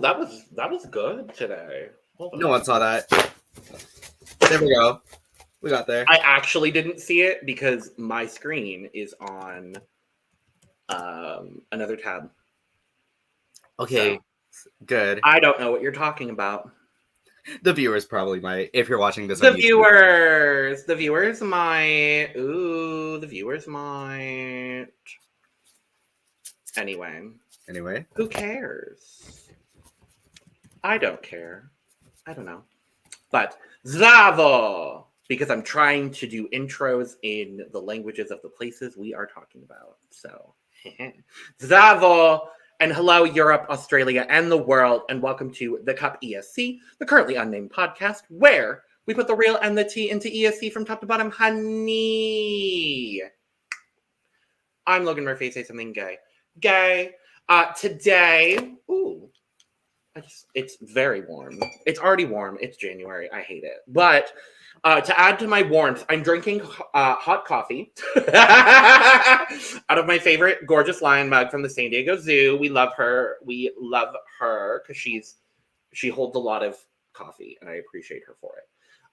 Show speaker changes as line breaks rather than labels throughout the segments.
that was good today. Hold on.
No one saw that. There we go. We got there.
I actually didn't see it because my screen is on another tab.
Okay, so, good.
I don't know what you're talking about.
The viewers probably might, if you're watching this
The
on YouTube.
The viewers might. Ooh, the viewers might. Anyway. Who cares? I don't care. I don't know. But Zdravo! Because I'm trying to do intros in the languages of the places we are talking about. So, Zdravo! And hello, Europe, Australia, and the world, and welcome to the CUP ESC, the currently unnamed podcast, where we put the real and the T into ESC from top to bottom, honey. I'm Logan Murphy, say something gay. Today, it's very warm. It's already warm. It's January. I hate it. But to add to my warmth, I'm drinking hot coffee out of my favorite gorgeous lion mug from the San Diego Zoo. We love her. We love her because she holds a lot of coffee, and I appreciate her for it.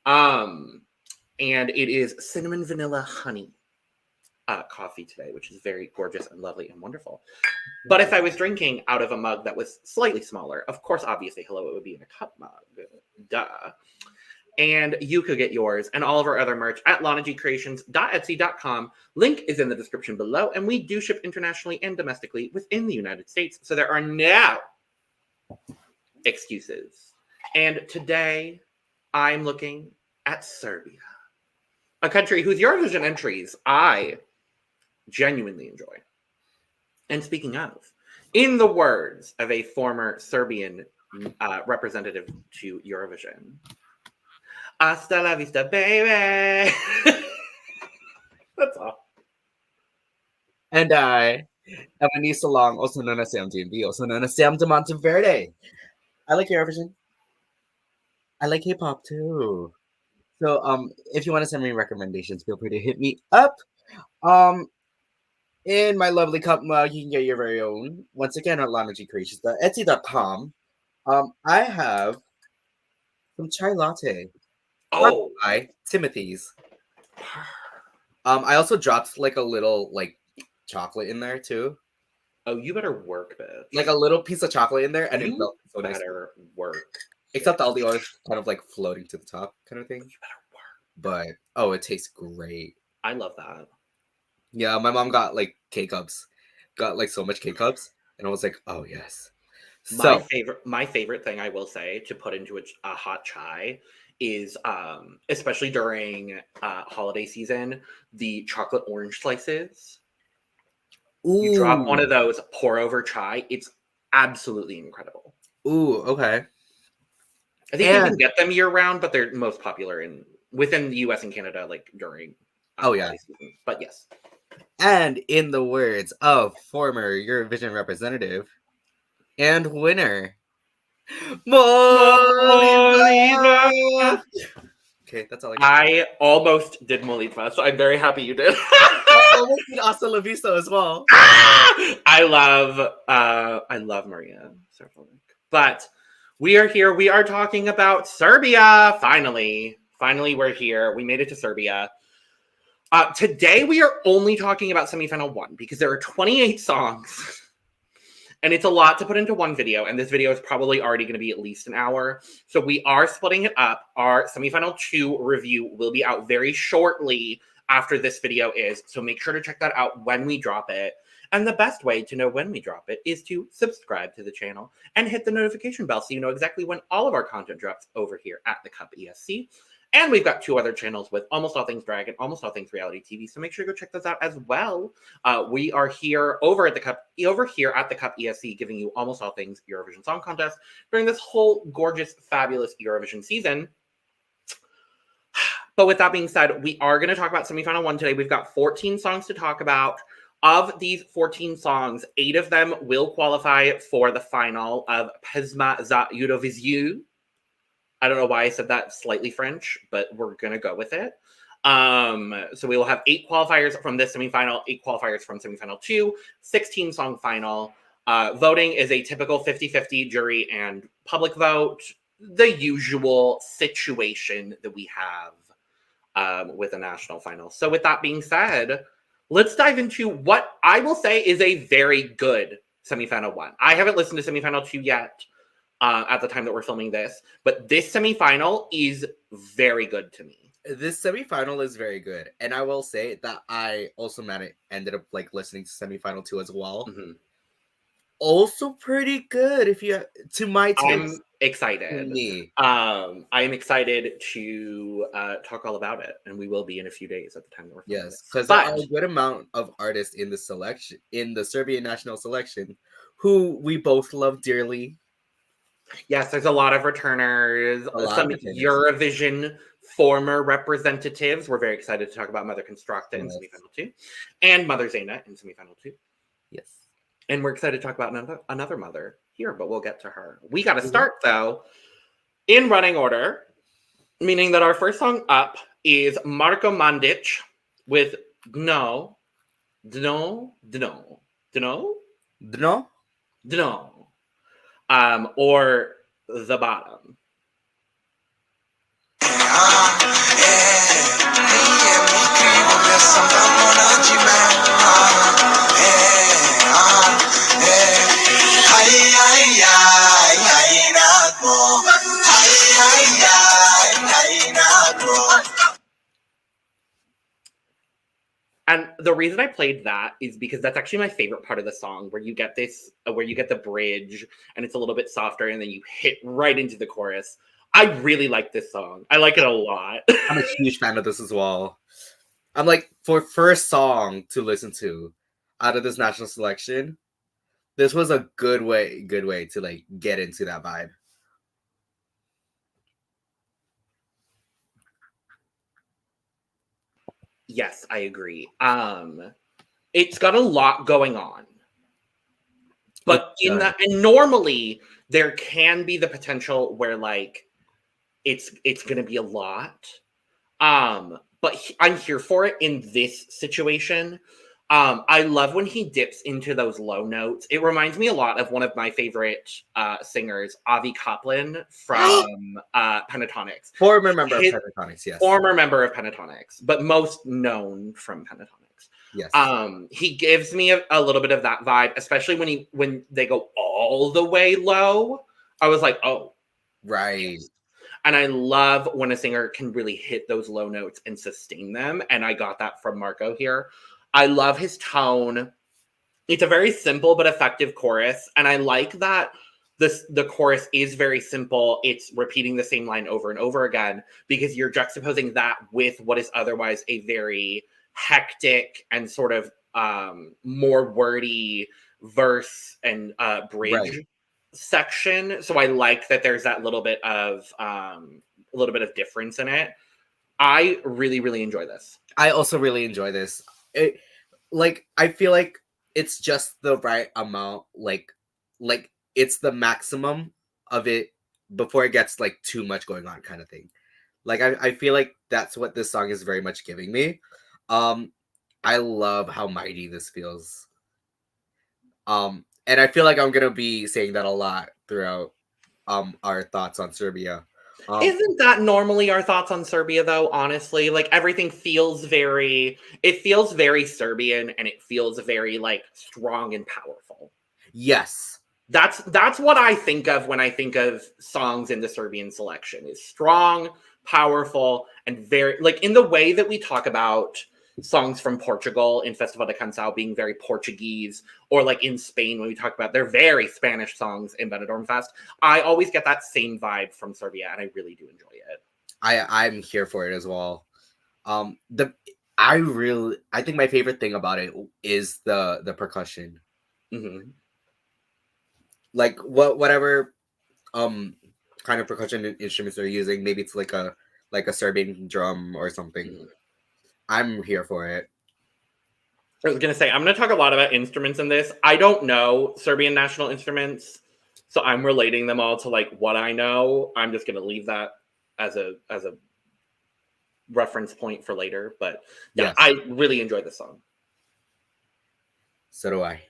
And it is cinnamon vanilla honey coffee today, which is very gorgeous and lovely and wonderful. But if I was drinking out of a mug that was slightly smaller, of course, obviously, hello, it would be in a cup mug. Duh. And you could get yours and all of our other merch at lanagcreations.etsy.com. Link is in the description below, and we do ship internationally and domestically within the United States, so there are no excuses. And today, I'm looking at Serbia, a country whose Eurovision entries I genuinely enjoy. And speaking of, in the words of a former Serbian representative to Eurovision, hasta la vista, baby. That's all.
And I am Anissa Long, also known as Sam DMV, also known as Sam de Monteverde. I like Eurovision. I like K-pop too. So if you want to send me recommendations, feel free to hit me up. In my lovely cup mug, you can get your very own. Once again, at lanagcreations.etsy.com. I have some chai latte.
Oh,
by Timothy's. I also dropped like a little like chocolate in there too.
Oh, you better work, bitch.
Like a little piece of chocolate in there, and it felt so nice.
Better work.
Except all the oil kind of like floating to the top, kind of thing.
You better work.
But it tastes great.
I love that.
Yeah, my mom got like K-cups, got like so much K-cups, and I was like, oh yes.
My favorite thing I will say to put into a hot chai is, especially during holiday season, the chocolate orange slices. Ooh. You drop one of those, pour over chai. It's absolutely incredible.
Ooh, okay.
I think you can get them year round, but they're most popular within the US and Canada, like during holiday season. But yes.
And in the words of former Eurovision representative and winner, Molitva. Okay, that's all I got.
I almost did Molitva, so I'm very happy you did.
I almost did Hasta La Vista as well.
I love Maria. But we are here. We are talking about Serbia. Finally, we're here. We made it to Serbia. Today, we are only talking about semifinal 1 because there are 28 songs. And it's a lot to put into one video. And this video is probably already going to be at least an hour. So we are splitting it up. Our semifinal 2 review will be out very shortly after this video is. So make sure to check that out when we drop it. And the best way to know when we drop it is to subscribe to the channel and hit the notification bell so you know exactly when all of our content drops over here at the CUP ESC. And we've got 2 other channels with Almost All Things Drag and Almost All Things Reality TV. So make sure to go check those out as well. We are here over here at the CUP ESC, giving you almost all things Eurovision Song Contest during this whole gorgeous, fabulous Eurovision season. But with that being said, we are going to talk about semifinal 1 today. We've got 14 songs to talk about. Of these 14 songs, 8 of them will qualify for the final of Pesma za Euroviziju. I don't know why I said that slightly French, but we're going to go with it. So we will have 8 qualifiers from this semifinal, 8 qualifiers from semifinal 2, 16 song final. Voting is a typical 50-50 jury and public vote, the usual situation that we have with a national final. So with that being said, let's dive into what I will say is a very good semifinal 1. I haven't listened to semifinal 2 yet at the time that we're filming this, but this semifinal is very good to me.
This semifinal is very good, and I will say that I also ended up like listening to semifinal 2 as well.
Mm-hmm.
Also pretty good, if you to my taste.
I'm excited.
Me.
I am excited to talk all about it, and we will be in a few days at the time that we're filming
Yes, because
there
are a good amount of artists in the selection, in the Serbian national selection, who we both love dearly.
Yes, there's a lot of returners, some Eurovision former representatives. We're very excited to talk about Mother Constructa in semifinal 2, and Mother Zena in semifinal 2.
Yes.
And we're excited to talk about another mother here, but we'll get to her. We got to start, though, in running order, meaning that our first song up is Marko Mandić with Dno, or The Bottom. And the reason I played that is because that's actually my favorite part of the song, where you get the bridge and it's a little bit softer and then you hit right into the chorus. I really like this song. I like it a lot.
I'm a huge fan of this as well. I'm like, for first song to listen to out of this national selection, this was a good way to like get into that vibe.
Yes, I agree. It's got a lot going on. But in that, and normally there can be the potential where like it's going to be a lot. But I'm here for it in this situation. I love when he dips into those low notes. It reminds me a lot of one of my favorite singers, Avi Kaplan from Pentatonics.
Former member of Pentatonics, yes.
Former member of Pentatonics, but most known from Pentatonics.
Yes.
He gives me a little bit of that vibe, especially when they go all the way low. I was like, oh.
Right.
And I love when a singer can really hit those low notes and sustain them. And I got that from Marko here. I love his tone. It's a very simple but effective chorus. And I like that the chorus is very simple. It's repeating the same line over and over again, because you're juxtaposing that with what is otherwise a very hectic and sort of more wordy verse and bridge section. So I like that there's that little bit of difference in it. I really, really enjoy this.
I also really enjoy this. I feel like it's just the right amount, like it's the maximum of it before it gets like too much going on, kind of thing. Like I feel like that's what this song is very much giving me. I love how mighty this feels. And I feel like I'm gonna be saying that a lot throughout our thoughts on Serbia.
Isn't that normally our thoughts on Serbia, though? Honestly, like everything feels very Serbian, and it feels very like strong and powerful.
Yes,
that's what I think of when I think of songs in the Serbian selection. Is strong, powerful, and very like in the way that we talk about songs from Portugal in Festival de Canção being very Portuguese, or like in Spain when we talk about their very Spanish songs in Benidorm Fest. I always get that same vibe from Serbia, and I really do enjoy it.
I'm here for it as well. I think my favorite thing about it is the percussion.
Mm-hmm.
Like whatever kind of percussion instruments they're using, maybe it's like a Serbian drum or something. Mm-hmm. I'm here for it.
I was going to say, I'm going to talk a lot about instruments in this. I don't know Serbian national instruments, so I'm relating them all to like what I know. I'm just going to leave that as a reference point for later. But yeah, yes. I really enjoyed the song.
So do I.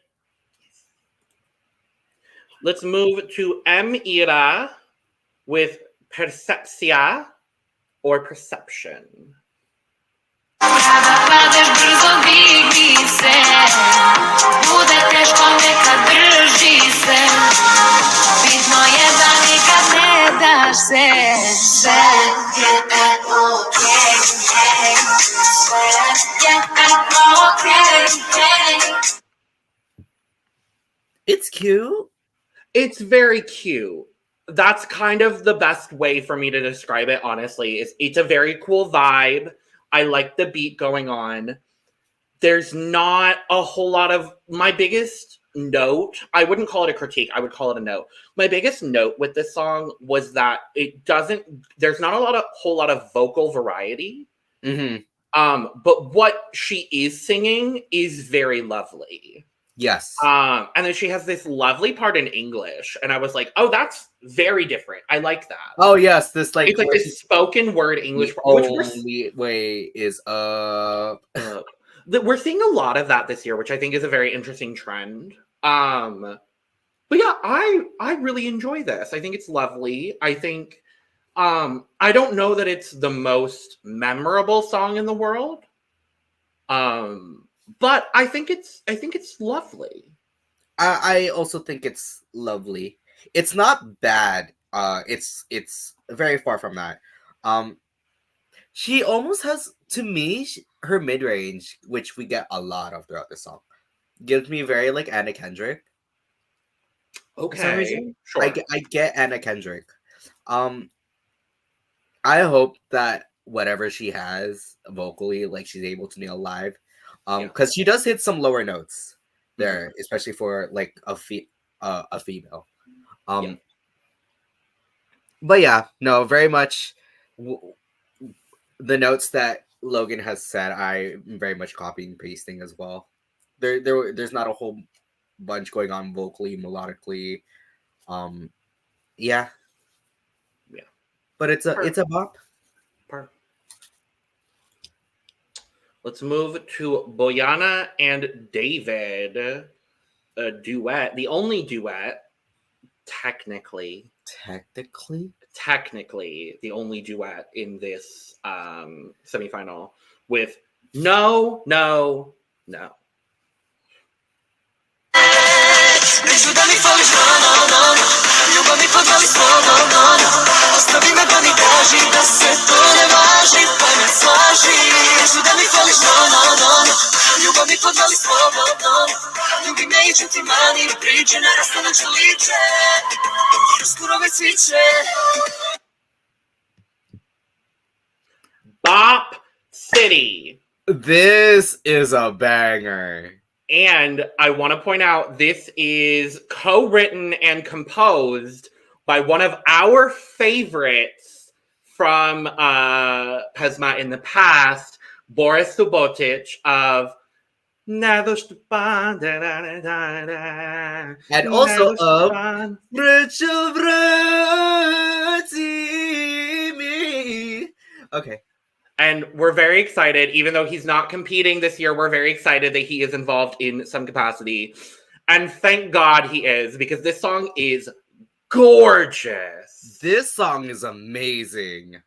Let's move to M.Ira with Percepcija or Perception.
Kada padeš brzo digni se, bude teško nekad drži se, bitno je da nikad ne daš se, sve je okej, sve je okej.
It's cute.
It's very cute. That's kind of the best way for me to describe it, honestly. It's a very cool vibe. I like the beat going on. There's not a whole lot of... My biggest note, I wouldn't call it a critique, I would call it a note. My biggest note with this song was that it doesn't... There's not a whole lot of vocal variety.
Mm-hmm.
But what she is singing is very lovely.
Yes.
And then she has this lovely part in English, and I was like, "Oh, that's very different. I like that."
Oh yes, this
It's like this spoken word English.
The only way is up.
We're seeing a lot of that this year, which I think is a very interesting trend. But yeah, I really enjoy this. I think it's lovely. I think I don't know that it's the most memorable song in the world. But I think it's lovely.
I also think it's lovely. It's not bad. It's very far from that. She almost has, to me, her mid-range, which we get a lot of throughout the song, gives me very like Anna Kendrick.
Okay, sure.
I get Anna Kendrick. I hope that whatever she has vocally, like she's able to nail live. Because she does hit some lower notes there, especially for like a female. But yeah, no, very much the notes that Logan has said, I'm very much copying and pasting as well. There's not a whole bunch going on vocally, melodically. Yeah. But it's a bop.
Let's move to Bojana and David, a duet, the only duet, technically, the only duet in this semifinal with No.
Ljubav mi podvali slovo, ostavi me pa mi kaži da se to ne važi, pa me slaži. Kažu da mi fališ, ljubav mi podvali slovo, ljubi me i čuti mani priče, narasta na čeliče, uskoro već sviće.
Bop City.
This is a banger.
And I want to point out, this is co-written and composed by one of our favorites from Pesma in the past, Boris Subotic of And
also of Okay.
And we're very excited, even though he's not competing this year, we're very excited that he is involved in some capacity. And thank God he is, because this song is gorgeous.
This song is amazing.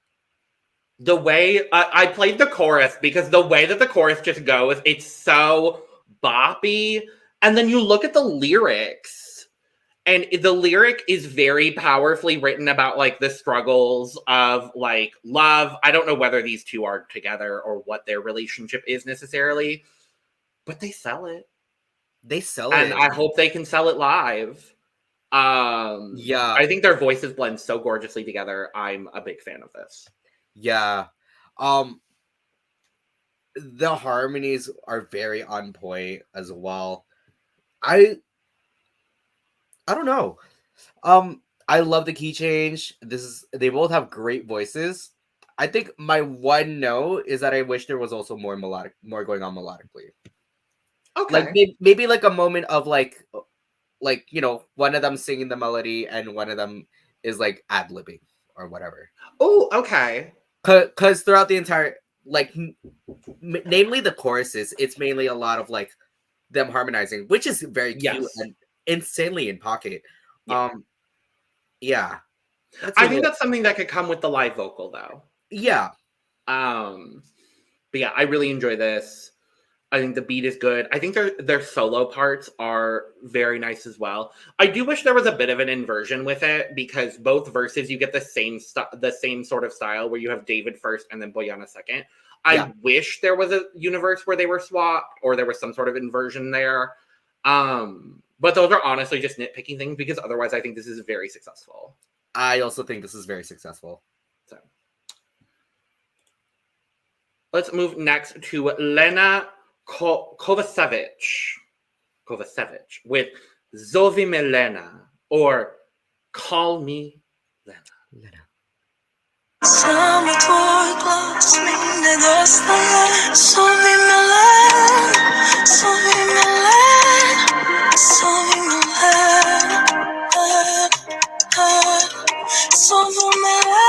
The way, I played the chorus, because the way that the chorus just goes, it's so boppy. And then you look at the lyrics, and the lyric is very powerfully written about, like, the struggles of, like, love. I don't know whether these two are together or what their relationship is necessarily, but they sell it. And I hope they can sell it live.
Yeah.
I think their voices blend so gorgeously together. I'm a big fan of this.
Yeah. The harmonies are very on point as well. I don't know. I love the key change. They both have great voices. I think my one note is that I wish there was also more going on melodically.
Okay.
Like maybe like a moment of like you know, one of them singing the melody and one of them is like ad-libbing or whatever.
Oh, okay.
Because throughout the entire, like, namely the choruses, it's mainly a lot of like them harmonizing, which is very cute and insanely in pocket.
Yeah.
Yeah.
I think that's something that could come with the live vocal, though.
Yeah.
But yeah, I really enjoy this. I think the beat is good. I think their solo parts are very nice as well. I do wish there was a bit of an inversion with it, because both verses you get the same sort of style where you have David first and then Bojana second. I wish there was a universe where they were swapped, or there was some sort of inversion there. But those are honestly just nitpicking things, because otherwise I think this is very successful.
I also think this is very successful.
So let's move next to Lena Kovačević with Zovi me Lena, or Call Me Lena.
Samo tvoj glas mi nedostaje. Zovi me Lena, zovi me Lena, zovi me Lena, zovi me Lena.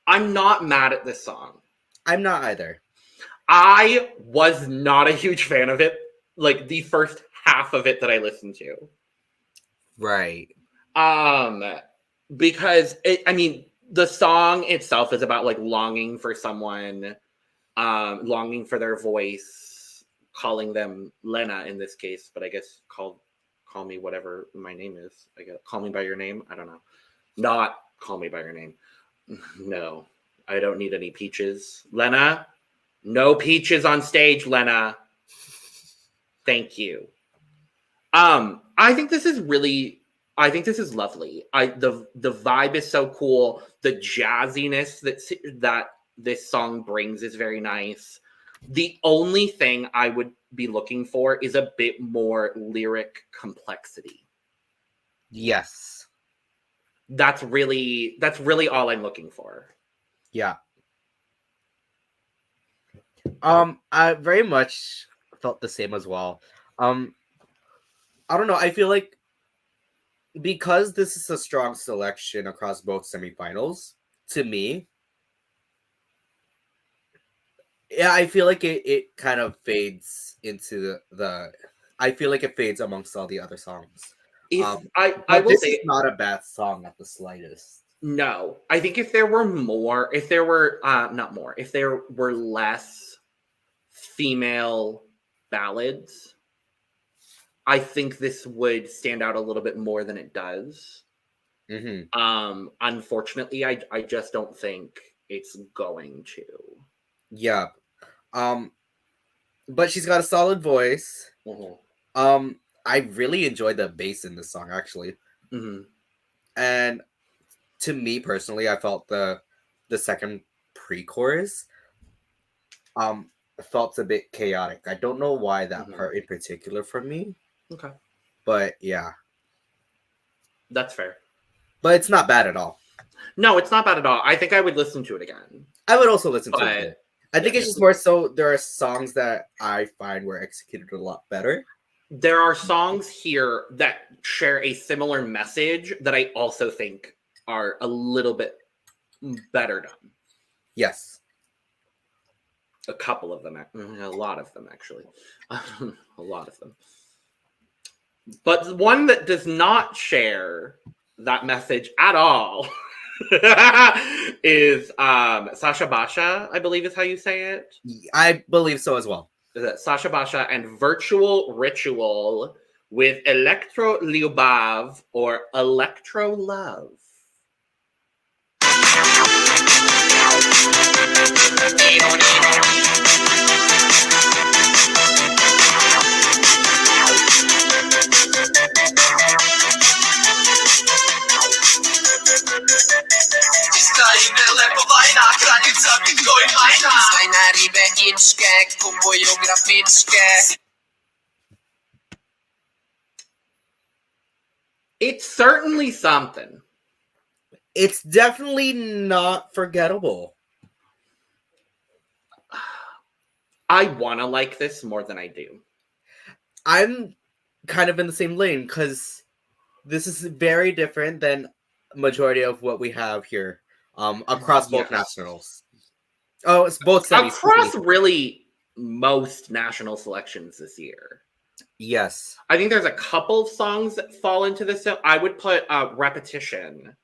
I'm not mad at this song.
I'm not either.
I was not a huge fan of it, like the first half of it that I listened to.
Right.
Because the song itself is about like longing for someone, longing for their voice, calling them Lena in this case, but I guess call me whatever my name is. I guess call me by your name. I don't know. Not call me by your name. No, I don't need any peaches. Lena, no peaches on stage, Lena. Thank you. I think this is lovely. The vibe is so cool. The jazziness that this song brings is very nice. The only thing I would be looking for is a bit more lyric complexity.
Yes.
That's really all I'm looking for.
Yeah. I very much felt the same as well. I don't know. I feel like because this is a strong selection across both semifinals, to me, yeah, I feel like it kind of fades into the I feel like it fades amongst all the other sons.
I will
this
say
is not a bad song at the slightest.
No, I think if there were less female ballads, I think this would stand out a little bit more than it does.
Mm-hmm.
Unfortunately, I just don't think it's going to.
Yeah. But she's got a solid voice.
Mm-hmm.
I really enjoyed the bass in this song, actually.
Mm-hmm.
And to me personally, I felt the second pre-chorus felt a bit chaotic. I don't know why that part in particular for me.
Okay.
But yeah.
That's fair.
But it's not bad at all.
No, it's not bad at all. I think I would listen to it again.
I would also listen to it again. I think it's just more so there are songs that I find were executed a lot better.
There are songs here that share a similar message that I also think are a little bit better done.
Yes.
A couple of them. A lot of them, actually. A lot of them. But the one that does not share that message at all is Saša Báša, I believe is how you say it.
I believe so as well.
Is it Saša Báša and Virtual Ritual with Elektroljubav, or Electro Love. It's certainly something.
It's definitely not forgettable.
I want to like this more than I do.
I'm kind of in the same lane because this is very different than majority of what we have here across both nationals. Oh, it's both semis.
Across really most national selections this year.
Yes.
I think there's a couple songs that fall into this. I would put Repetition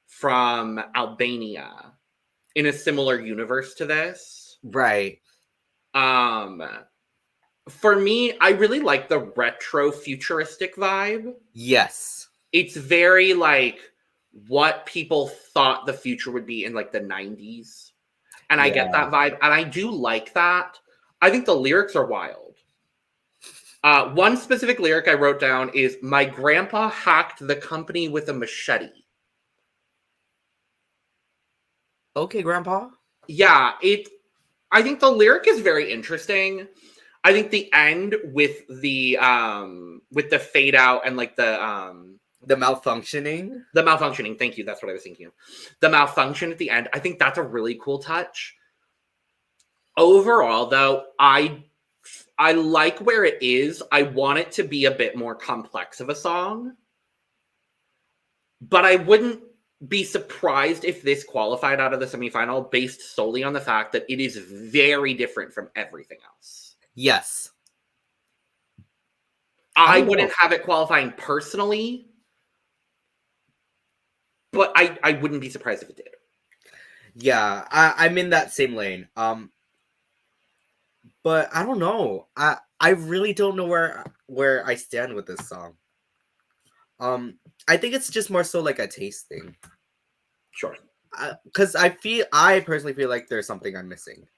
from Albania in a similar universe to this.
Right.
For me, I really like the retro futuristic vibe.
Yes.
It's very like what people thought the future would be in like the 90s. And I get that vibe. And I do like that. I think the lyrics are wild. One specific lyric I wrote down is, "My grandpa hacked the company with a machete."
Okay, Grandpa.
Yeah, I think the lyric is very interesting. I think the end with the fade out and like the
malfunctioning.
The malfunctioning, thank you, that's what I was thinking of. The malfunction at the end, I think that's a really cool touch. Overall, though, I like where it is. I want it to be a bit more complex of a song. But I wouldn't be surprised if this qualified out of the semifinal based solely on the fact that it is very different from everything else.
Yes.
I wouldn't have it qualifying personally, but I wouldn't be surprised if it did.
Yeah, I'm in that same lane. But I don't know. I really don't know where I stand with this song. I think it's just more so like a taste thing.
Sure.
Because I personally feel like there's something I'm missing.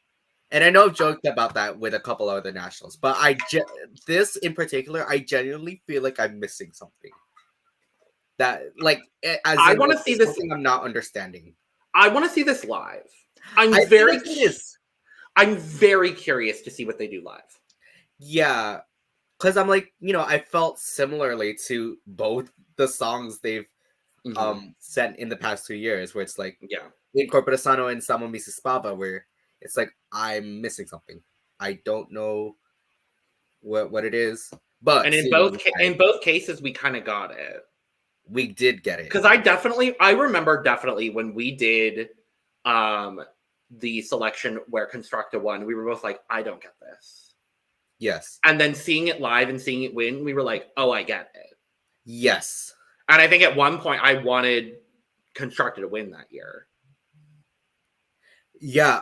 And I know I've joked about that with a couple other nationals, but this in particular, I genuinely feel like I'm missing something. That like I want to see this something I'm not understanding.
I want to see this live. I'm very curious to see what they do live. Yeah,
because I'm like, I felt similarly to both the songs they've sent in the past 2 years, where it's like, in Corpora Sano and Samo Mi Spava, where it's like I'm missing something. I don't know what it is, but
and in both cases we kind of got it.
We did get it,
because I remember definitely when we did the selection where Constructa won, we were both like, I don't get this.
Yes.
And then seeing it live and seeing it win, we were like, oh, I get it.
Yes.
And I think at one point I wanted Constructa to win that year.
Yeah.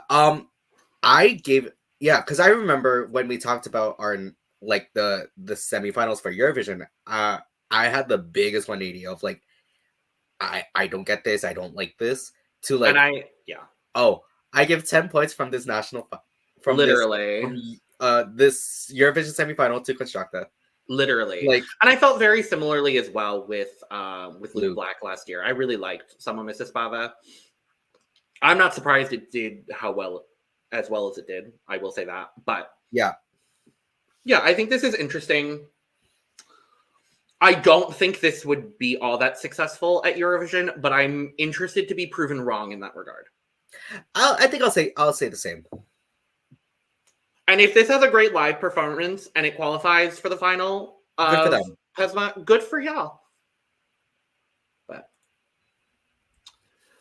Because I remember when we talked about our like the semifinals for Eurovision, I had the biggest 180 of like, I don't get this, I don't like this, to like, I give 10 points from this national from literally this Eurovision semifinal to Constructa.
Literally. Like, and I felt very similarly as well with Luke Black last year. I really liked Samo Mi Spava. I'm not surprised it did as well as it did. I will say that. But yeah, I think this is interesting. I don't think this would be all that successful at Eurovision, but I'm interested to be proven wrong in that regard.
I think I'll say the same.
And if this has a great live performance and it qualifies for the final of Pesma, good for y'all. But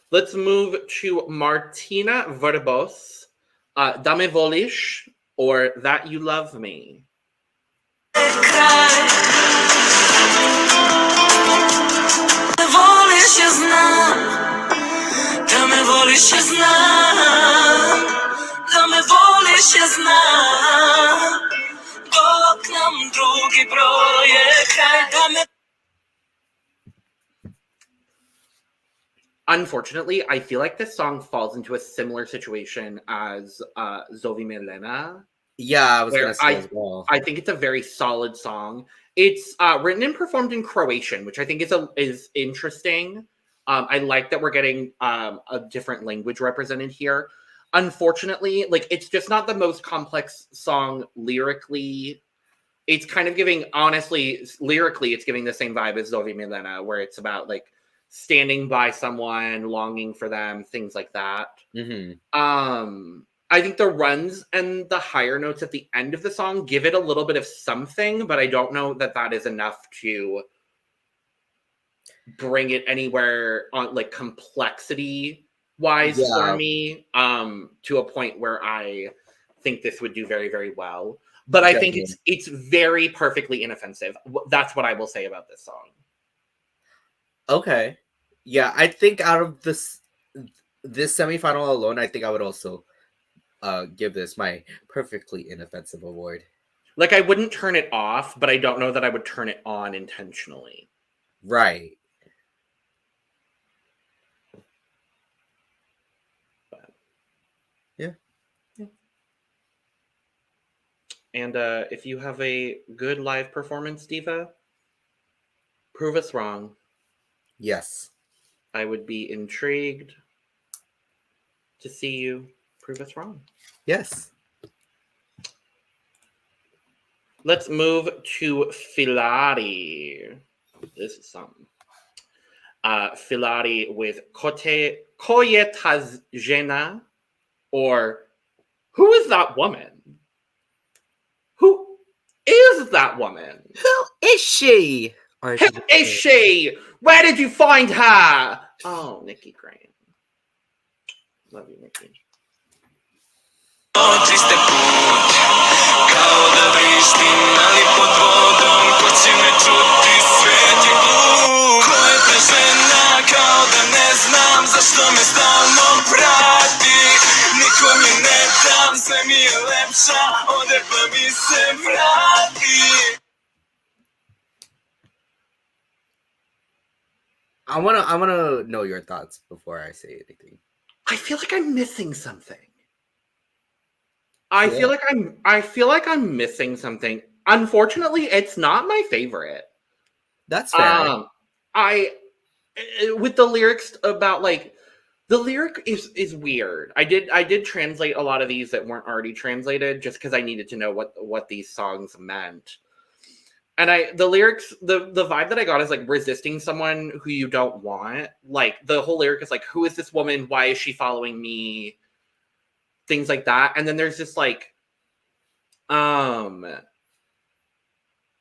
let's move to Martina Vrbos, Da me voliš, or That You Love Me.
Da me voliš, ja znam. Da me voliš, ja znam. Dok nam drugi broje kraj, da me...
Unfortunately, I feel like this song falls into a similar situation as Zovi me Lena.
Yeah, I was going to say as well.
I think it's a very solid song. It's written and performed in Croatian, which I think is interesting. I like that we're getting a different language represented here. Unfortunately, like, it's just not the most complex song lyrically. It's kind of giving, honestly, lyrically, it's giving the same vibe as Zovi me Lena, where it's about like standing by someone, longing for them, things like that.
Mm-hmm.
I think the runs and the higher notes at the end of the song give it a little bit of something, but I don't know that that is enough to bring it anywhere on like complexity wise for me, to a point where I think this would do very, very well. But I think it's very perfectly inoffensive. That's what I will say about this song.
Okay. Yeah, I think out of this semifinal alone, I think I would also give this my perfectly inoffensive award.
Like, I wouldn't turn it off, but I don't know that I would turn it on intentionally.
Right.
But,
yeah.
And if you have a good live performance, Diva, prove us wrong.
Yes.
I would be intrigued to see you prove us wrong.
Yes.
Let's move to Filarri. This is something. Filarri with Kojetas Žena, or who is that woman? Who is that woman?
Who is she?
Who is she? Where did you find her? Oh, Nikki Graham. Love you, Nikki.
Triste put, kao da vrištim, ali pod vodom, ko će me čuti, svet je glup. Ko je ta žena, kao da ne znam, zašto me stalno prati. Nikom je ne dam, sve mi je lepša, ode pa mi se vrati.
I wanna know your thoughts before I say anything.
I feel like I'm missing something. I feel like I'm missing something. Unfortunately, it's not my favorite.
That's fair.
With the lyrics about, like, the lyric is weird. I did translate a lot of these that weren't already translated just because I needed to know what these songs meant. And the lyrics, the vibe that I got is like resisting someone who you don't want. Like, the whole lyric is like, who is this woman? Why is she following me? Things like that. And then there's this like,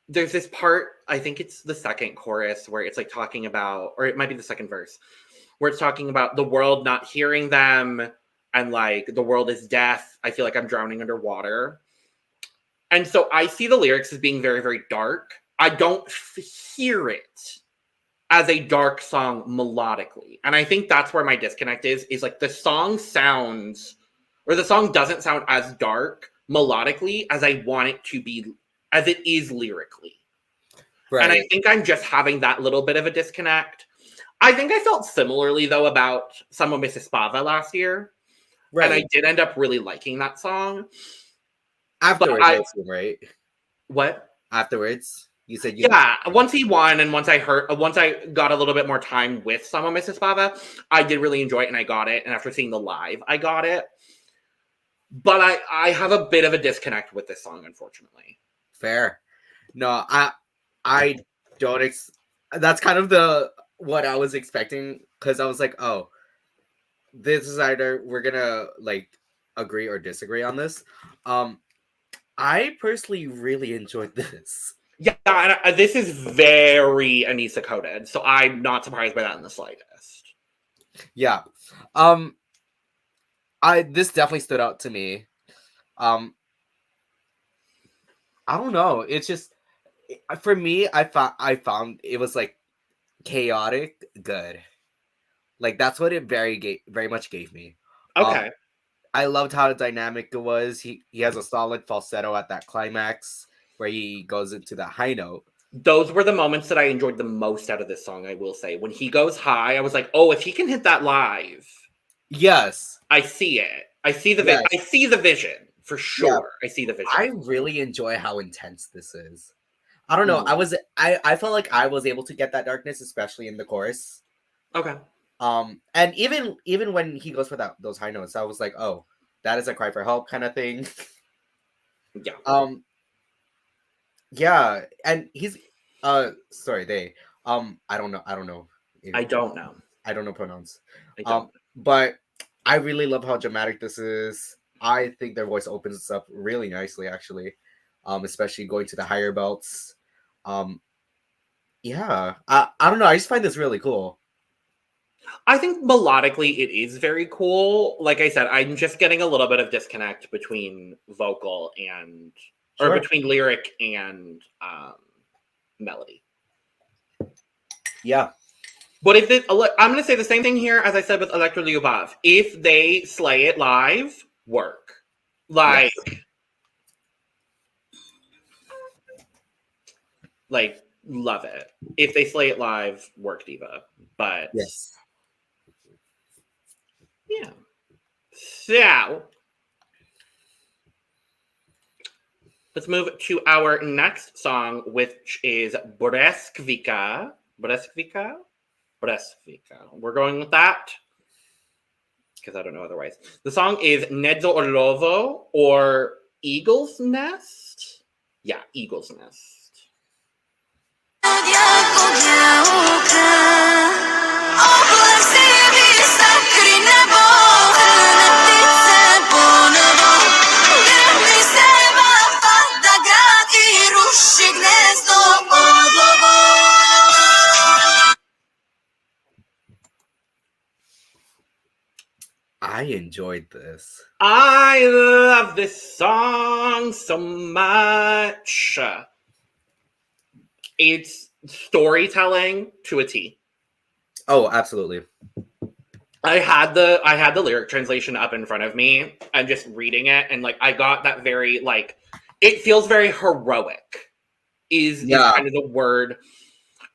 there's this part, I think it's the second chorus, where it's like talking about, or it might be the second verse, where it's talking about the world not hearing them, and like, the world is deaf. I feel like I'm drowning underwater. And so I see the lyrics as being very, very dark. I don't hear it as a dark song melodically. And I think that's where my disconnect is like the song sounds, or the song doesn't sound as dark melodically as I want it to be, as it is lyrically. Right. And I think I'm just having that little bit of a disconnect. I think I felt similarly, though, about Samo Me Se Spava last year. Right. And I did end up really liking that song.
Afterwards, right?
What?
Afterwards? You said
yeah, once he won and once I got a little bit more time with Samo Me Se Spava, I did really enjoy it and I got it. And after seeing the live, I got it. But I have a bit of a disconnect with this song, unfortunately.
Fair. No, I don't. That's kind of what I was expecting, because I was like, oh, this is either we're gonna like agree or disagree on this. I personally really enjoyed this.
Yeah, and this is very Anissa coded, so I'm not surprised by that in the slightest.
Yeah. This definitely stood out to me. I don't know. It's just, for me, I found it was like chaotic good. Like, that's what it very much gave me.
Okay.
I loved how dynamic it was. He has a solid falsetto at that climax where he goes into the high note.
Those were the moments that I enjoyed the most out of this song, I will say. When he goes high, I was like, oh, if he can hit that live.
Yes.
I see it. I see the I see the vision, for sure. Yeah. I see the vision.
I really enjoy how intense this is. I don't know. I felt like I was able to get that darkness, especially in the chorus.
Okay.
And even when he goes for those high notes, I was like, oh, that is a cry for help kind of thing.
Yeah.
Yeah, and he's I don't know.
I don't know.
I don't know pronouns.
I don't.
But I really love how dramatic this is. I think their voice opens up really nicely, actually. Especially going to the higher belts. Yeah. I don't know. I just find this really cool.
I think melodically it is very cool. Like I said, I'm just getting a little bit of disconnect between vocal and or between lyric and melody.
Yeah.
But if it, I'm going to say the same thing here as I said with Elektroljubav. If they slay it live, work. Like, love it. If they slay it live, work diva. But
yes.
Yeah. So let's move to our next song, which is Breskvica. Breskvica? Breskvica. We're going with that because I don't know otherwise. The song is Gnezdo orlovo, or Eagle's Nest. Yeah, Eagle's Nest.
I enjoyed this.
I love this song so much. It's storytelling to a T.
Oh, absolutely.
I had the lyric translation up in front of me and just reading it, and like I got that very like it feels very heroic is kind of the word,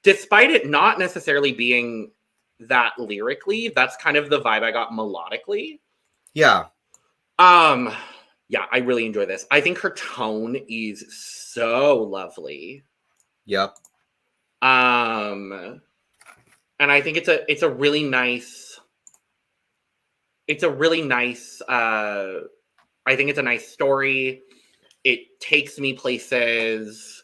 despite it not necessarily being that lyrically. That's kind of the vibe I got melodically.
Yeah.
Yeah, I really enjoy this. I think her tone is so lovely.
Yep.
And I think it's a really nice I think it's a nice story. It takes me places.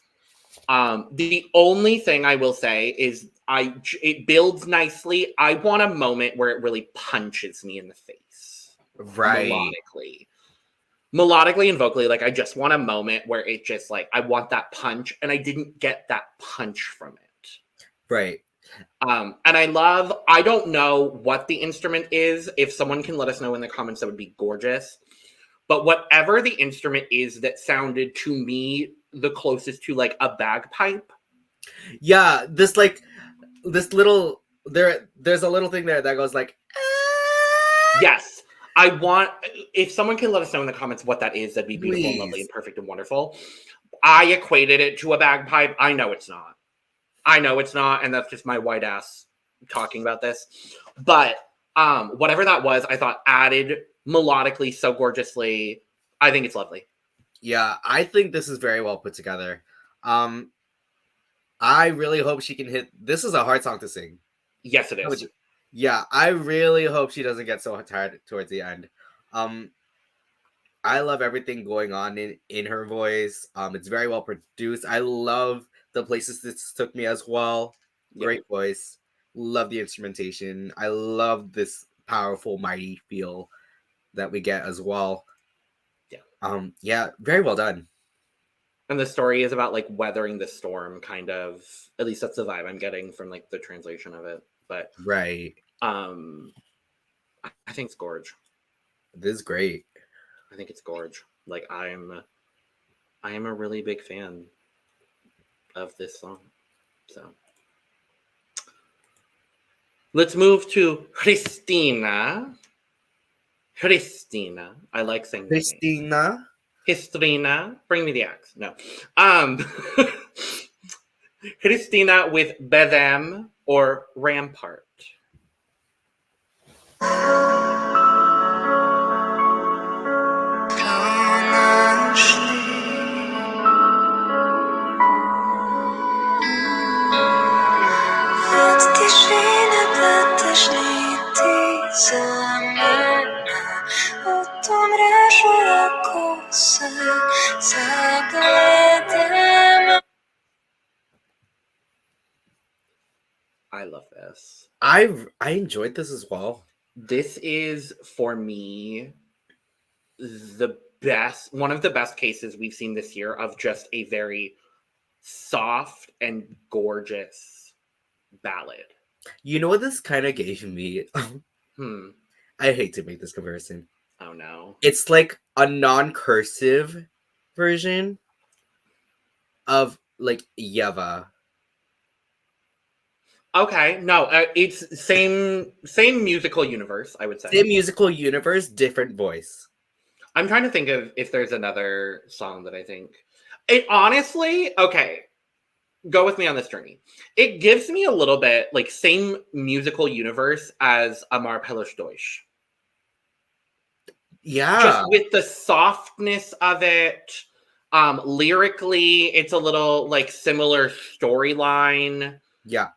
The only thing I will say is it builds nicely. I want a moment where it really punches me in the face.
Right.
Melodically and vocally, like I just want a moment where it just like I want that punch, and I didn't get that punch from it.
Right.
And I don't know what the instrument is. If someone can let us know in the comments, that would be gorgeous. But whatever the instrument is that sounded to me the closest to like a bagpipe.
Yeah, this little there's a little thing there that goes like
Yes. If someone can let us know in the comments what that is, that'd be beautiful and lovely and perfect and wonderful. I equated it to a bagpipe. I know it's not. And that's just my white ass talking about this. But whatever that was, I thought added melodically so gorgeously. I think it's lovely.
Yeah, I think this is very well put together. I really hope she can hit. This is a hard song to sing.
Yes, it is.
Yeah, I really hope she doesn't get so tired towards the end. I love everything going on in her voice. It's very well produced. I love the places this took me as well. Great voice. Love the instrumentation. I love this powerful, mighty feel that we get as well. Yeah, very well done.
And the story is about like weathering the storm, kind of. At least that's the vibe I'm getting from like the translation of it. But
right.
I think it's gorge.
This is great.
I think it's gorge. Like I am a really big fan of this song. So let's move to Hristina. Hristina. I like saying
Hristina.
Hristina. Bring me the axe. No. Hristina with Bedem, or Rampart. I love this.
I enjoyed this as well.
This is, for me, one of the best cases we've seen this year of just a very soft and gorgeous ballad.
You know what this kind of gave me? I hate to make this comparison.
Oh no.
It's like a non-cursive version of like Yeva.
Okay, no, it's same musical universe, I would say.
Same musical universe, different voice.
I'm trying to think of if there's another song that I think. It honestly, okay, go with me on this journey. It gives me a little bit like same musical universe as Amar Pelos Deutsch.
Yeah.
Just with the softness of it. Lyrically, it's a little like similar storyline.
Yeah.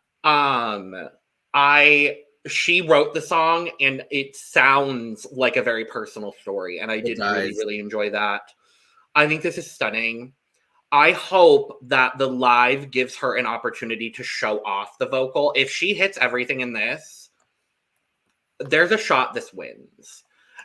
She wrote the song and it sounds like a very personal story, and I did really enjoy that. I think this is stunning. I hope that the live gives her an opportunity to show off the vocal. If she hits everything in this, there's a shot this wins.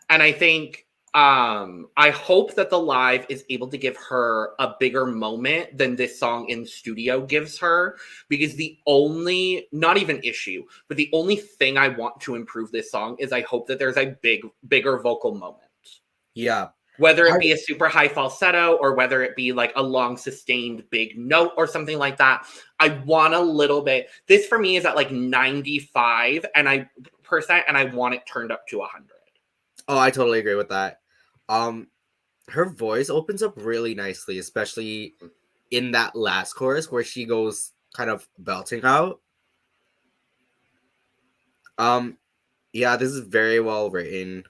And I think I hope that the live is able to give her a bigger moment than this song in studio gives her, because the only, not even issue, but the only thing I want to improve this song is I hope that there's a bigger vocal moment.
Yeah.
Whether it be a super high falsetto or whether it be like a long sustained big note or something like that. I want a little bit. This for me is at like 95 and I want it turned up to 100.
Oh, I totally agree with that. Her voice opens up really nicely, especially in that last chorus where she goes kind of belting out. Yeah, this is very well written.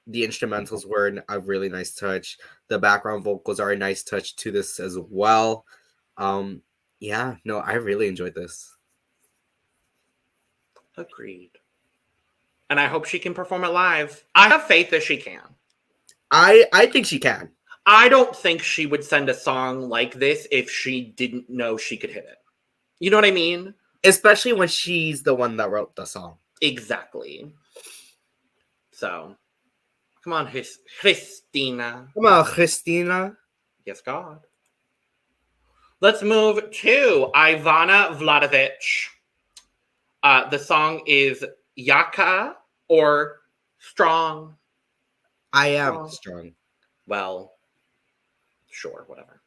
The instrumentals were a really nice touch. The background vocals are a nice touch to this as well. Yeah, no, I really enjoyed this.
Agreed. And I hope she can perform it live. I have faith that she can.
I think she can.
I don't think she would send a song like this if she didn't know she could hit it. You know what I mean?
Especially when she's the one that wrote the song.
Exactly. So, come on, Hristina.
Come on, Hristina.
Yes, God. Let's move to Ivana Vladović. The song is Jaka or Strong.
I am strong.
Well, sure, whatever.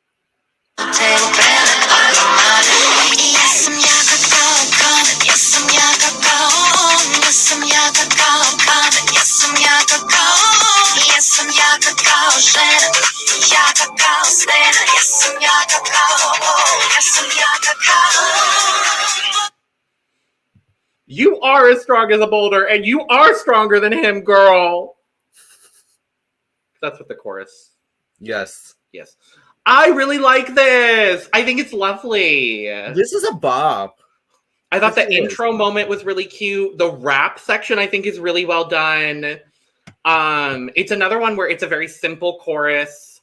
You are as strong as a boulder, and you are stronger than him, girl. That's what the chorus.
Yes.
Yes. I really like this. I think it's lovely.
This is a bop.
I thought the intro moment was really cute. The rap section, I think, is really well done. It's another one where it's a very simple chorus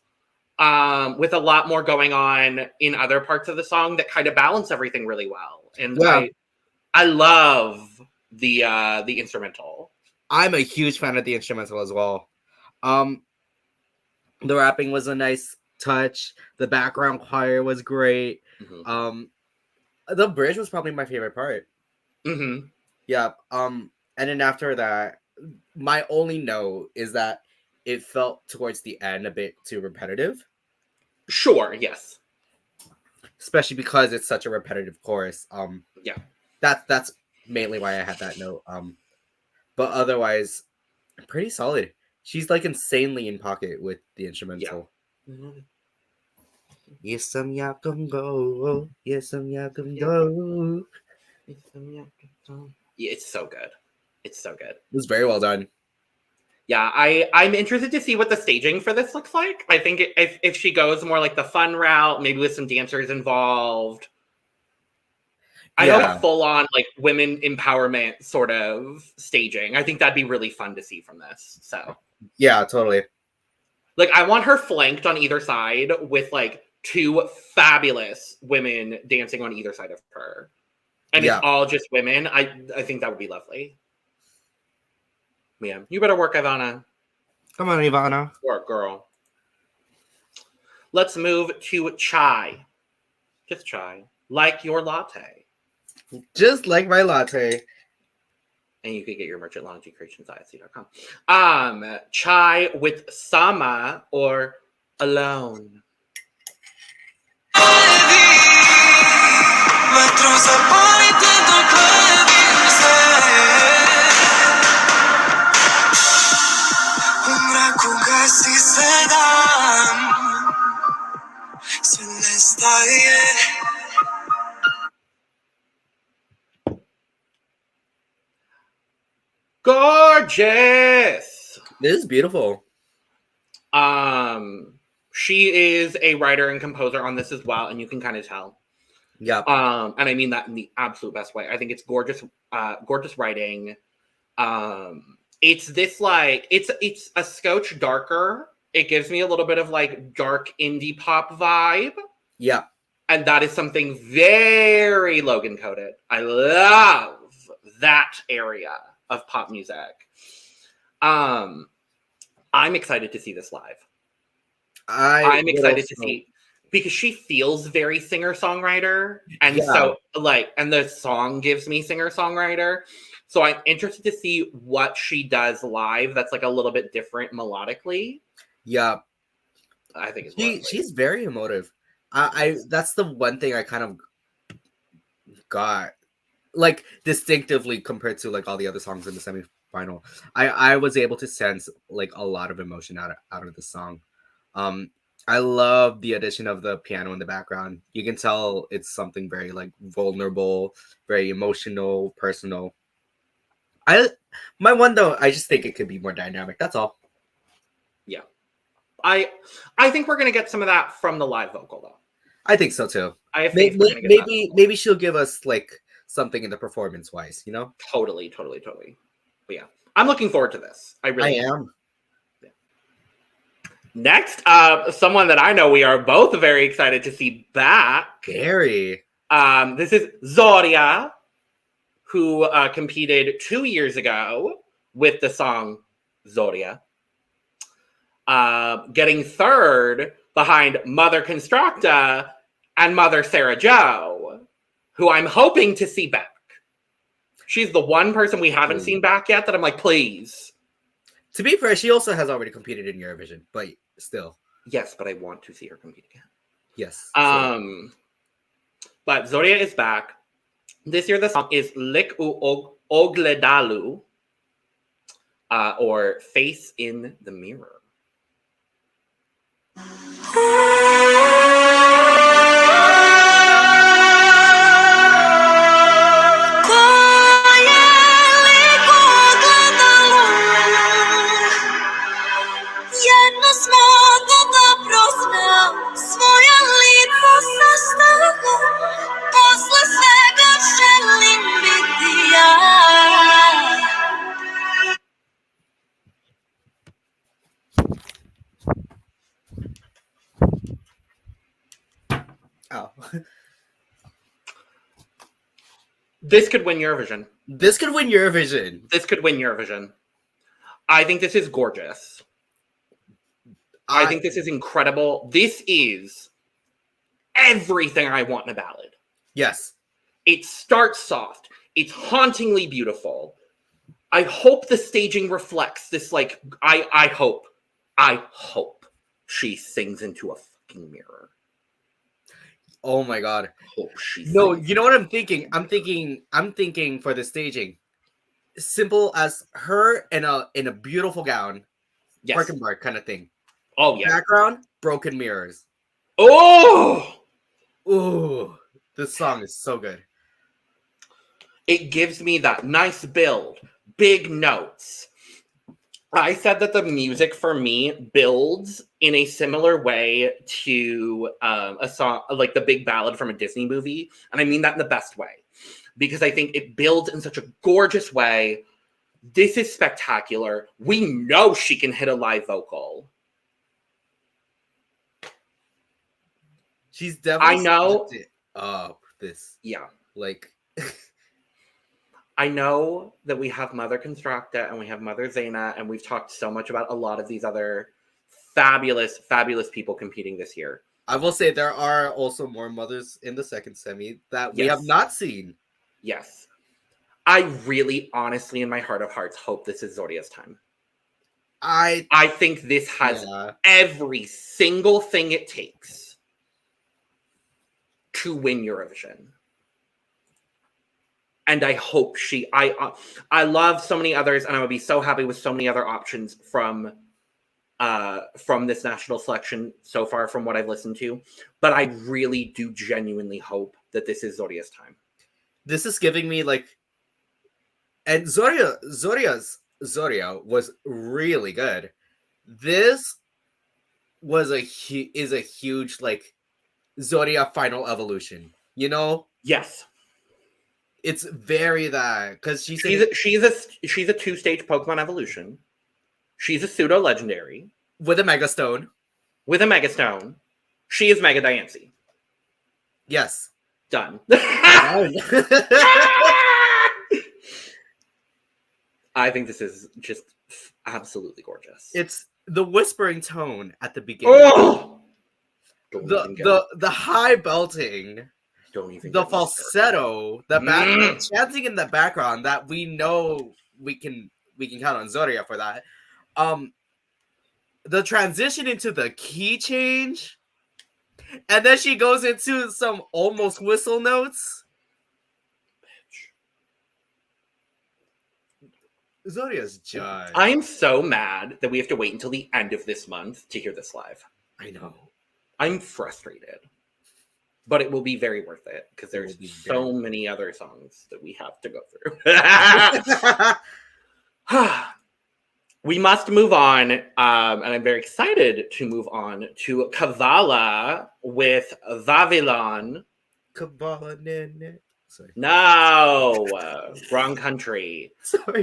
with a lot more going on in other parts of the song that kind of balance everything really well. And yeah. I love the instrumental.
I'm a huge fan of the instrumental as well. The rapping was a nice touch. The background choir was great. Mm-hmm. The bridge was probably my favorite part.
Mm-hmm.
Yeah. And then after that, my only note is that it felt towards the end a bit too repetitive.
Sure. Yes.
Especially because it's such a repetitive chorus.
Yeah.
That's mainly why I had that note. But otherwise, pretty solid. She's like insanely in pocket with the instrumental. Yeah. Mm-hmm. Yes, I'm Yakum go. Yes, I'm Yakum go.
Yeah, it's so good. It's so good. It
was very well done.
Yeah, I'm interested to see what the staging for this looks like. I think if she goes more like the fun route, maybe with some dancers involved. I hope full on like women empowerment sort of staging. I think that'd be really fun to see from this. So
yeah, totally.
Like I want her flanked on either side with like two fabulous women dancing on either side of her. And it's all just women. I think that would be lovely. Yeah. You better work, Ivana.
Come on, Ivana.
Work, girl. Let's move to chai. Just chai. Like your latte.
Just like my latte.
And you could get your merchant laundry creations at etsy.com. Chai with Sama or Alone.
vatru zapalite dok ledim se. U mraku gasi se dan, sve nestaje.
Gorgeous.
This is beautiful.
She is a writer and composer on this as well, and you can kind of tell.
Yeah.
And I mean that in the absolute best way. I think it's gorgeous, gorgeous writing. It's this like it's a scotch darker. It gives me a little bit of like dark indie pop vibe.
Yeah.
And that is something very Logan coded. I love that area of pop music. I'm excited to see this live. I'm excited to see, because she feels very singer-songwriter, and so like, and the song gives me singer-songwriter. So I'm interested to see what she does live. That's like a little bit different melodically.
Yeah,
I think it's
she's very emotive. I that's the one thing I kind of got like distinctively compared to like all the other songs in the semifinal. I was able to sense like a lot of emotion out of the song. I love the addition of the piano in the background. You can tell it's something very like vulnerable, very emotional, personal. My one though, I just think it could be more dynamic. That's all.
Yeah. I think we're gonna get some of that from the live vocal though.
I think so too.
I have faith we're gonna get that.
Maybe she'll give us like something in the performance wise, you know?
Totally. But yeah, I'm looking forward to this. I really
am.
Yeah. Next up, someone that I know we are both very excited to see back.
Very.
This is Zorja, who competed 2 years ago with the song Zorja. Getting third behind Mother Constructa and Mother Sarah Jo, who I'm hoping to see back. She's the one person we haven't seen back yet that I'm like, please.
To be fair, she also has already competed in Eurovision, but still.
Yes, but I want to see her compete again.
Yes.
But Zorja is back. This year the song is Lik u ogledalu, or Face in the Mirror.
Jedno smogla da proznam, svoja lica sastavljam, posle svega želim biti ja.
Oh.
This could win Eurovision.
This could win Eurovision.
This could win Eurovision. I think this is gorgeous. I think this is incredible. This is everything I want in a ballad.
Yes.
It starts soft. It's hauntingly beautiful. I hope the staging reflects this, like, I hope she sings into a fucking mirror.
Oh my god.
I hope she
No,
sings.
you know what I'm thinking? I'm thinking for the staging. Simple as her in a beautiful gown.
Yes.
Birkenbark kind of thing.
Oh, yeah.
Background, broken mirrors.
Oh!
Ooh, this song is so good.
It gives me that nice build, big notes. I said that the music for me builds in a similar way to a song like the big ballad from a Disney movie. And I mean that in the best way, because I think it builds in such a gorgeous way. This is spectacular. We know she can hit a live vocal.
She's definitely
I know.
This.
Yeah.
Like
I know that we have Mother Constructa and we have Mother Zena, and we've talked so much about a lot of these other fabulous, fabulous people competing this year.
I will say there are also more mothers in the second semi that we have not seen.
Yes. I really, honestly, in my heart of hearts, hope this is Zorja's time. I think this has every single thing it takes to win Eurovision. And I hope I love so many others, and I would be so happy with so many other options from this national selection so far from what I've listened to. But I really do genuinely hope that this is Zorja's time.
This is giving me like, and Zorja was really good. This was is a huge like Zorja final evolution. You know?
Yes.
It's very that because she's a
2-stage Pokemon evolution. She's a pseudo legendary
with a Mega Stone.
With a Mega Stone, she is Mega Diancie.
Yes,
done. I think this is just absolutely gorgeous.
It's the whispering tone at the beginning.
Oh!
The high belting.
Don't even
the falsetto, the chanting in the background that we know we can count on Zorja for that. The transition into the key change, and then she goes into some almost whistle notes. Zorja's judge.
I'm so mad that we have to wait until the end of this month to hear this live.
I know. I'm
frustrated. But it will be very worth it because there's so many other songs that we have to go through. We must move on, and I'm very excited to move on to Kavala with Vavilon.
Kavala, sorry.
No, wrong country.
Sorry.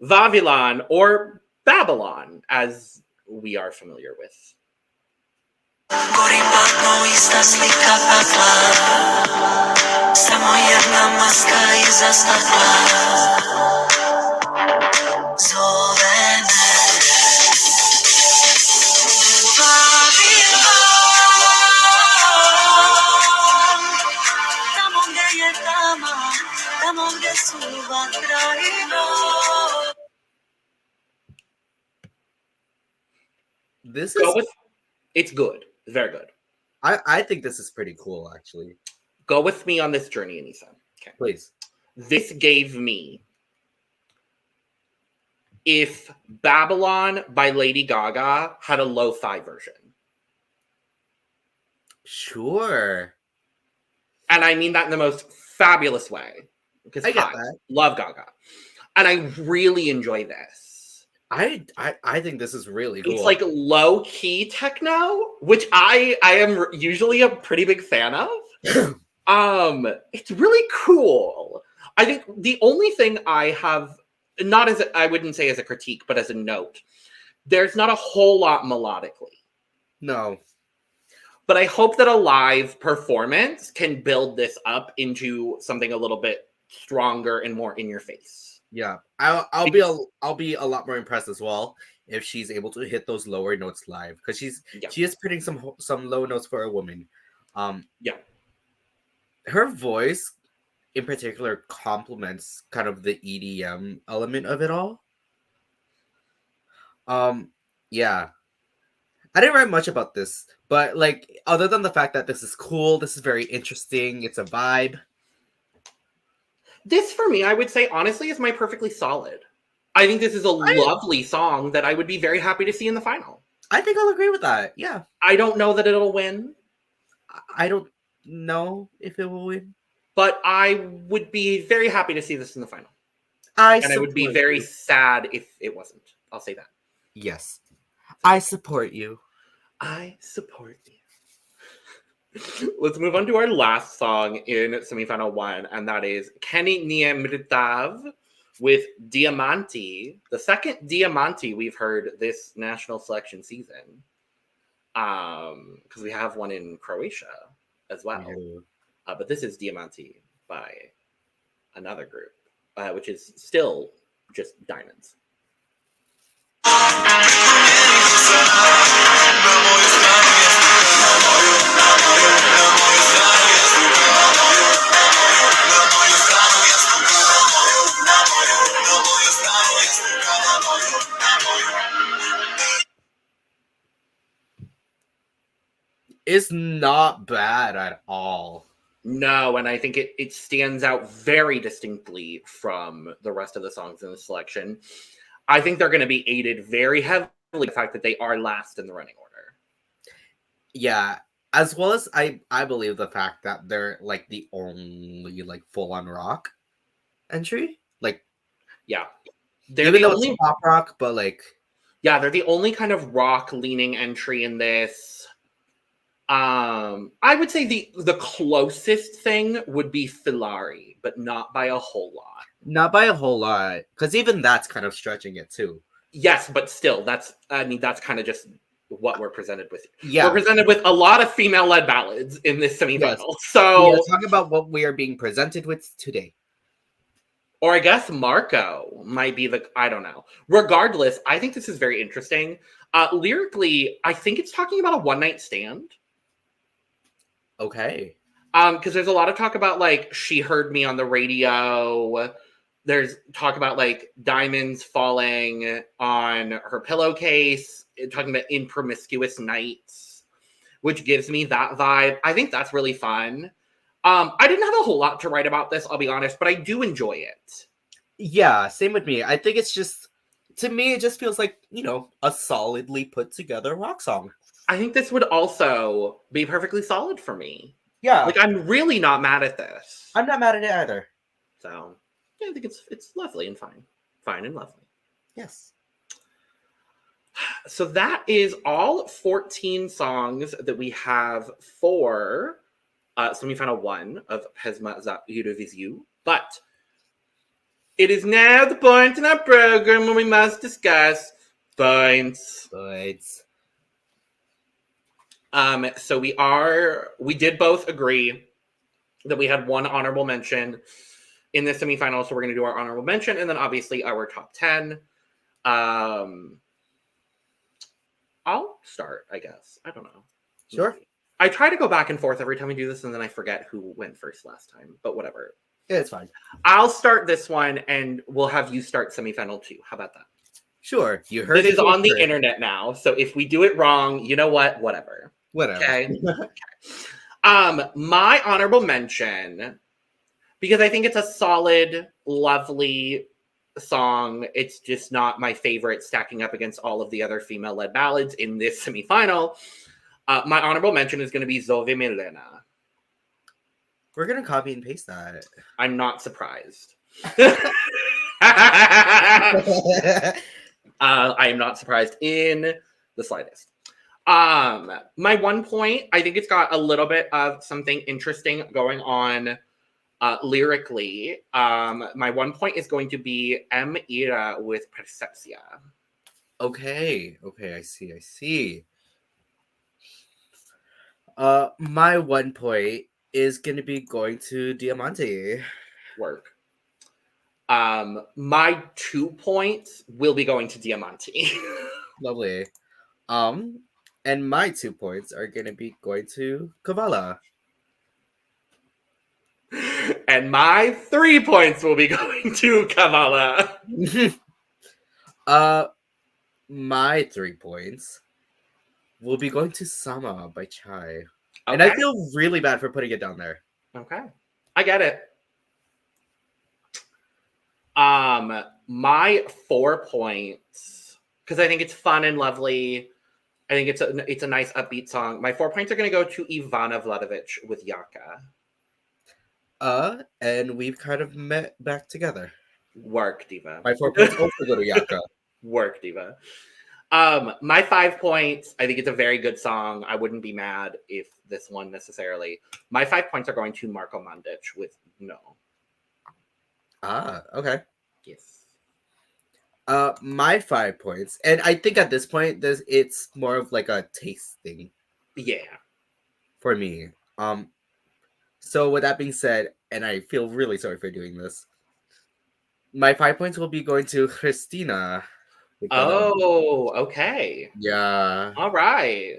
Vavilon or Babylon, as we are familiar with.
Gorím pod mnou ista slika pakla. Samo jedna maska je zastaklá. Zove me. Vavilon. Tamo kde je tama, tamo kde sú krajino.
This is...
It's good. It's very good.
I think this is pretty cool, actually.
Go with me on this journey, Anissa. Okay.
Please.
This gave me if Babylon by Lady Gaga had a lo-fi version.
Sure.
And I mean that in the most fabulous way. Because
I get that.
Love Gaga. And I really enjoy this.
I think this is really cool.
It's like low-key techno, which I am usually a pretty big fan of. It's really cool. I think the only thing I have, not as I wouldn't say as a critique, but as a note, there's not a whole lot melodically.
No.
But I hope that a live performance can build this up into something a little bit stronger and more in your face.
Yeah, I'll be a lot more impressed as well if she's able to hit those lower notes live because she is putting some low notes for a woman. Her voice in particular complements kind of the EDM element of it all. Yeah, I didn't write much about this, but like other than the fact that this is cool, this is very interesting. It's a vibe.
This, for me, I would say, honestly, is my perfectly solid. I think this is a lovely song that I would be very happy to see in the final.
I think I'll agree with that, yeah.
I don't know that it'll win.
I don't know if it will win.
But I would be very happy to see this in the final. I would be very sad if it wasn't. I'll say that.
Yes. I support you.
I support you. Let's move on to our last song in semifinal 1, and that is Keni Mrtav with Diamanti, the second Diamanti we've heard this national selection season. Because we have one in Croatia as well. But this is Diamanti by another group, which is still just diamonds.
It's not bad at all.
No, and I think it stands out very distinctly from the rest of the songs in the selection. I think they're going to be aided very heavily by the fact that they are last in the running order.
Yeah, as well as I believe the fact that they're like the only like full on rock entry. Like,
Yeah. They're
even
the
though
only
it's pop rock, but like,
yeah, they're the only kind of rock leaning entry in this. I would say the closest thing would be Filarri, but not by a whole lot.
not by a whole lot, because even that's kind of stretching it too.
Yes, but still, that's kind of just what we're presented with.
Yeah,
We're presented with a lot of female-led ballads in this semifinal.
Yes.
So
we are talking about what we are being presented with today.
Or I guess Marco might be I don't know. Regardless, I think this is very interesting. Lyrically, I think it's talking about a one-night stand.
Okay.
Because there's a lot of talk about like she heard me on the radio. There's talk about like diamonds falling on her pillowcase, talking about in promiscuous nights, which gives me that vibe. I think that's really fun. I didn't have a whole lot to write about this, I'll be honest, but I do enjoy it.
Yeah, same with me. I think it's just, to me, it just feels like, a solidly put together rock song.
I think this would also be perfectly solid for me.
Yeah.
Like, I'm really not mad at this.
I'm not mad at it either.
So, yeah, I think it's lovely and fine. Fine and lovely.
Yes.
So that is all 14 songs that we have for semifinal 1 of Pesma za Euroviziju. But it is now the point in our program when we must discuss points. So we did both agree that we had one honorable mention in the semifinal, so we're going to do our honorable mention and then obviously our top 10. I'll start, I guess. I don't know.
Sure.
I try to go back and forth every time we do this, and then I forget who went first last time, but whatever.
Yeah, it's fine.
I'll start this one, and we'll have you start semifinal 2. How about that?
Sure. You heard
this is on the internet now, so if we do it wrong, you know what? Whatever. Okay. My honorable mention, because I think it's a solid, lovely song. It's just not my favorite, stacking up against all of the other female-led ballads in this semifinal. My honorable mention is going to be Zovi me Lena.
We're going to copy and paste that.
I'm not surprised. I am not surprised in the slightest. My 1 point, I think it's got a little bit of something interesting going on lyrically. My 1 point is going to be M.Ira with Percepcija.
Okay, I see. My 1 point is going to be going to Diamante.
Work. My 2 points will be going to Diamante.
Lovely. And my 2 points are going to be going to Kavala.
And my 3 points will be going to Kavala.
My 3 points will be going to Sama by Chai. Okay. And I feel really bad for putting it down there.
Okay. I get it. My 4 points, because I think it's fun and lovely. I think it's a nice upbeat song. My 4 points are going to go to Ivana Vladović with Jaka.
And we've kind of met back together.
Work, diva.
My 4 points also go to Jaka.
Work, diva. My 5 points, I think it's a very good song. I wouldn't be mad if this one necessarily. My 5 points are going to Marko Mandić with No.
Okay.
Yes.
My 5 points, and I think at this point, it's more of like a taste thing.
Yeah.
For me. So with that being said, and I feel really sorry for doing this, my 5 points will be going to Hristina.
Oh, okay.
Yeah.
All right.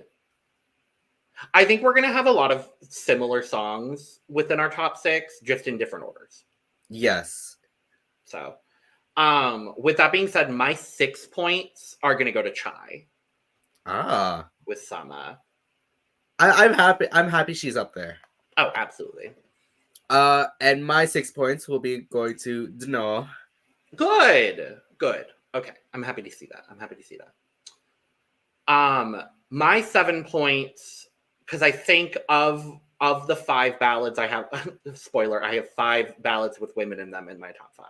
I think we're going to have a lot of similar songs within our top 6, just in different orders.
Yes.
So, with that being said, my 6 points are going to go to Chai.
With
Sama.
I'm happy she's up there.
Oh, absolutely.
And my 6 points will be going to Dno.
Good. Okay, I'm happy to see that. My 7 points, because I think of the 5 ballads I have, spoiler, I have 5 ballads with women in them in my top 5.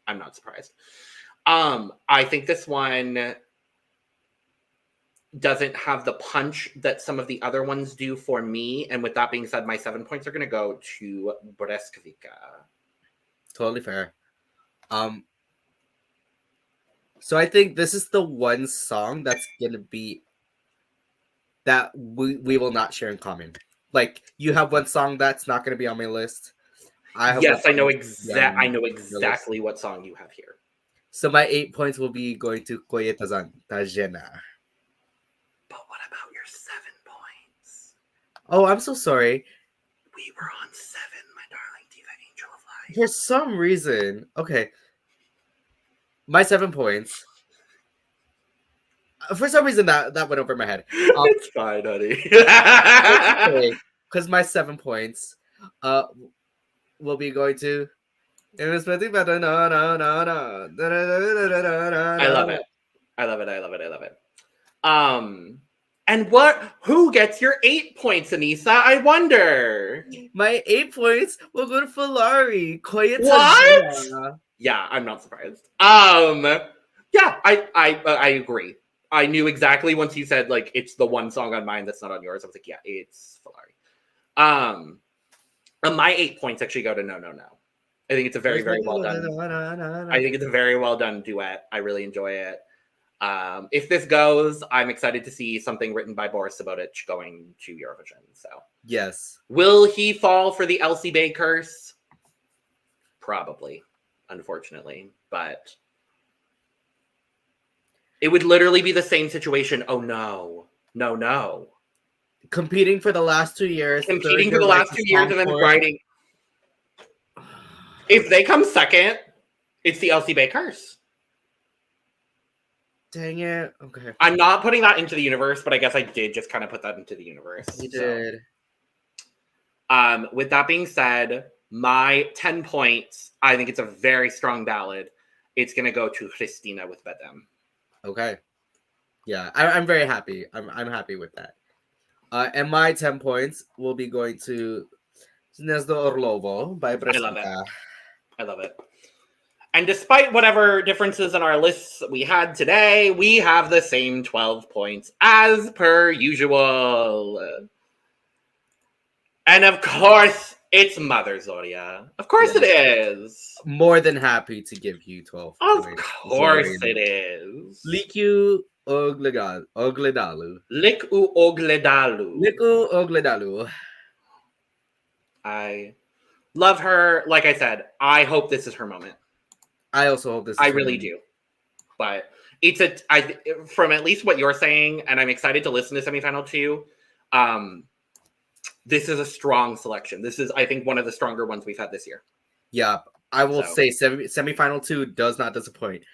I'm not surprised. I think this one doesn't have the punch that some of the other ones do for me. And with that being said, my 7 points are going to go to Breskvica.
Totally fair. So I think this is the one song that's going to be that we will not share in common. Like, you have one song that's not going to be on my list.
I know exactly what song you have here.
So my 8 points will be going to Koyeta-san, Žena.
But what about your 7 points?
Oh, I'm so sorry.
We were on 7, my darling diva angel of light.
For some reason, okay. My 7 points. For some reason, that went over my head.
It's fine, honey.
Because my 7 points will be going to... I love
it. And who gets your 8 points, Anissa? I wonder.
My 8 points will go to Filarri.
What? Yeah, I'm not surprised. Yeah, I agree. I knew exactly once you said, like, it's the one song on mine that's not on yours. I was like, yeah, it's Filarri. My 8 points actually go to No. I think it's a very, very well done. I think it's a very well done duet. I really enjoy it. If this goes, I'm excited to see something written by Boris Sabotic going to Eurovision. So
yes,
will he fall for the Elsie Bay curse? Probably, unfortunately, but it would literally be the same situation. Oh no.
Competing for the last 2 years.
And then writing. If they come second, it's the Elsie Bay curse.
Dang it. Okay.
I'm not putting that into the universe, but I guess I did just kind of put that into the universe.
You did.
With that being said, my 10 points, I think it's a very strong ballad. It's going to go to Hristina with Bedem.
Okay. Yeah, I'm very happy. I'm happy with that. And my 10 points will be going to Gnezdo Orlovo by Breskvica.
I love it. And despite whatever differences in our lists we had today, we have the same 12 points as per usual. And of course, it's Mother Zorja. Of course it is.
More than happy to give you 12
points. Of course
Zorja.
It is.
Liku ogledalu.
Liku ogledalu. I love her. Like I said, I hope this is her moment.
I also hope this is
I really do. But it's from at least what you're saying, and I'm excited to listen to semifinal 2. This is a strong selection. This is, I think, one of the stronger ones we've had this year.
Yeah, I will say semifinal 2 does not disappoint.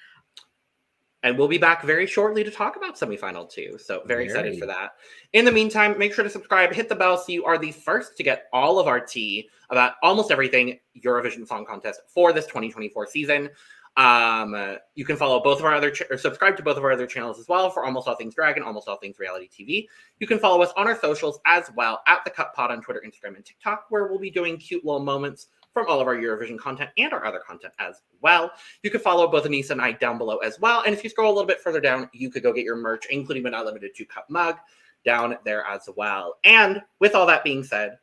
And we'll be back very shortly to talk about semifinal 2. So very excited for that. In the meantime, make sure to subscribe, hit the bell so you are the first to get all of our tea about almost everything Eurovision Song Contest for this 2024 season. You can follow both of our or subscribe to both of our other channels as well for Almost All Things Drag and Almost All Things Reality TV. You can follow us on our socials as well at the CUP Pod on Twitter, Instagram, and TikTok, where we'll be doing cute little moments from all of our Eurovision content and our other content as well. You can follow both Anissa and I down below as well. And if you scroll a little bit further down, you could go get your merch, including but not limited to CUP mug, down there as well. And with all that being said,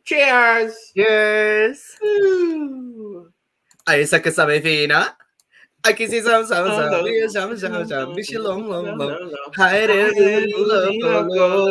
cheers!
Cheers! Ay, sa kasamifina. Aquí sí sam bishi long. Hide it,